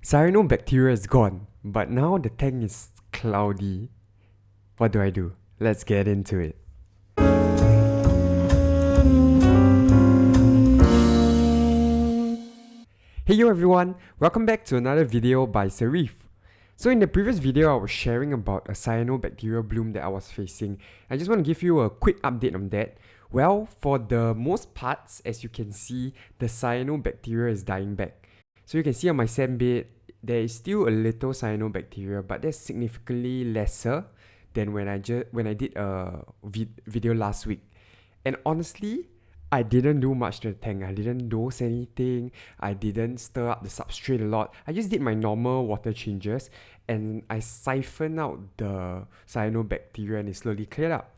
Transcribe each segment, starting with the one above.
Cyanobacteria is gone, but now the tank is cloudy. What do I do? Let's get into it. Hey yo everyone, welcome back to another video by Reef. So in the previous video I was sharing about a cyanobacteria bloom that I was facing. I just want to give you a quick update on that. Well, for the most parts, as you can see, the cyanobacteria is dying back. So you can see on my sand bed, there is still a little cyanobacteria, but that's significantly lesser than when I did a video last week. And honestly, I didn't do much to the tank. I didn't dose anything. I didn't stir up the substrate a lot. I just did my normal water changes and I siphoned out the cyanobacteria and it slowly cleared up.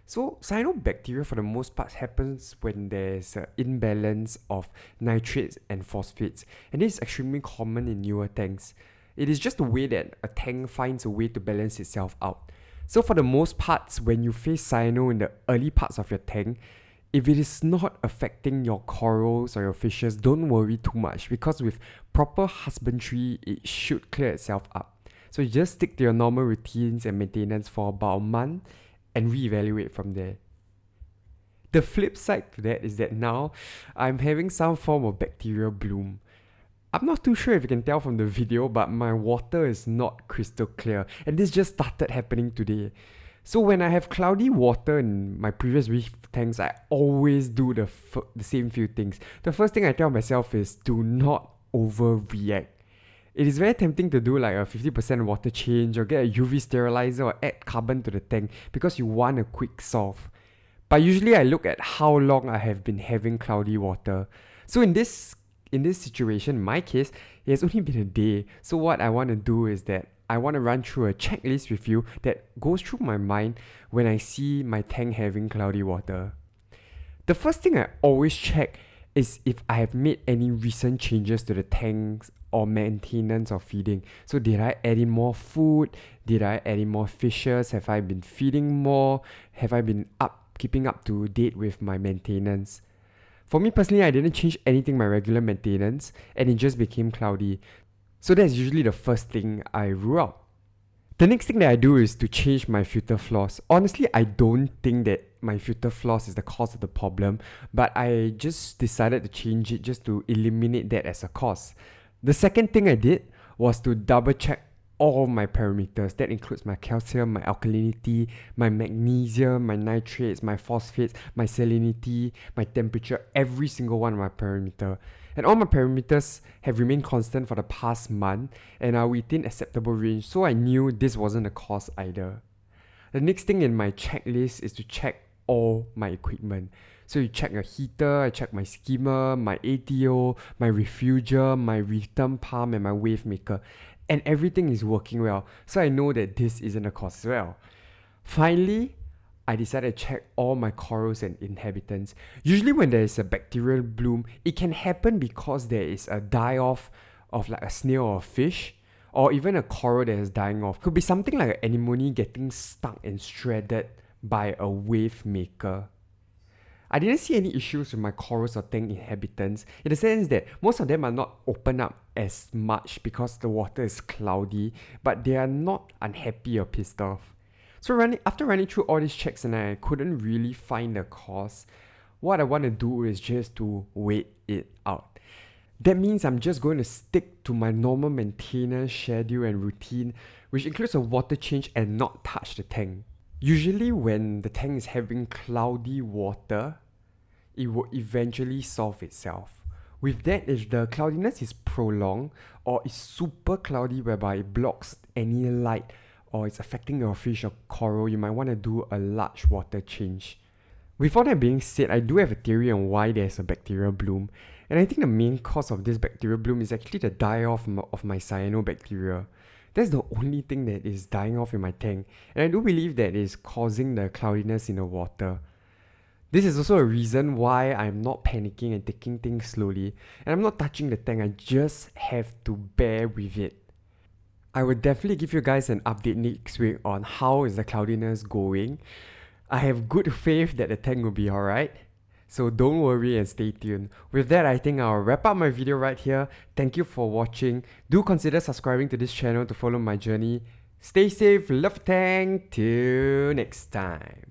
So cyanobacteria for the most part happens when there's an imbalance of nitrates and phosphates, and this is extremely common in newer tanks. It is just the way that a tank finds a way to balance itself out. So for the most parts, when you face cyano in the early parts of your tank, if it is not affecting your corals or your fishes, don't worry too much, because with proper husbandry, it should clear itself up. So you just stick to your normal routines and maintenance for about a month and reevaluate from there. The flip side to that is that now I'm having some form of bacterial bloom. I'm not too sure if you can tell from the video, but my water is not crystal clear, and this just started happening today. So when I have cloudy water in my previous reef tanks, I always do the same few things. The first thing I tell myself is do not overreact. It is very tempting to do like a 50% water change or get a UV sterilizer or add carbon to the tank because you want a quick solve. But usually I look at how long I have been having cloudy water. So in this situation, in my case, it has only been a day. So what I want to do is that I want to run through a checklist with you that goes through my mind when I see my tank having cloudy water. The first thing I always check is if I have made any recent changes to the tanks or maintenance or feeding. So did I add in more food? Did I add in more fishes? Have I been feeding more? Have I been keeping up to date with my maintenance? For me personally, I didn't change anything my regular maintenance and it just became cloudy. So that's usually the first thing I rule out. The next thing that I do is to change my filter floss. Honestly, I don't think that my filter floss is the cause of the problem, but I just decided to change it just to eliminate that as a cause. The second thing I did was to double check all my parameters. That includes my calcium, my alkalinity, my magnesium, my nitrates, my phosphates, my salinity, my temperature, every single one of my parameters. And all my parameters have remained constant for the past month and are within acceptable range, so I knew this wasn't a cause either. The next thing in my checklist is to check all my equipment. So you check your heater, I check my skimmer, my ATO, my refuger, my return pump and my wave maker. And everything is working well, so I know that this isn't a cause as well. Finally, I decided to check all my corals and inhabitants. Usually when there is a bacterial bloom, it can happen because there is a die-off of like a snail or a fish, or even a coral that is dying off. Could be something like an anemone getting stuck and shredded by a wave maker. I didn't see any issues with my corals or tank inhabitants, in the sense that most of them are not open up as much because the water is cloudy, but they are not unhappy or pissed off. So after running through all these checks and I couldn't really find the cause, what I want to do is just to wait it out. That means I'm just going to stick to my normal maintenance schedule and routine, which includes a water change and not touch the tank. Usually when the tank is having cloudy water, it will eventually solve itself. With that, if the cloudiness is prolonged or is super cloudy whereby it blocks any light or it's affecting your fish or coral, you might want to do a large water change. With all that being said, I do have a theory on why there's a bacterial bloom, and I think the main cause of this bacterial bloom is actually the die-off of my cyanobacteria. That's the only thing that is dying off in my tank, and I do believe that is causing the cloudiness in the water. This is also a reason why I'm not panicking and taking things slowly, and I'm not touching the tank. I just have to bear with it. I will definitely give you guys an update next week on how is the cloudiness going. I have good faith that the tank will be alright. So don't worry and stay tuned. With that, I think I'll wrap up my video right here. Thank you for watching. Do consider subscribing to this channel to follow my journey. Stay safe, love, thank, till next time.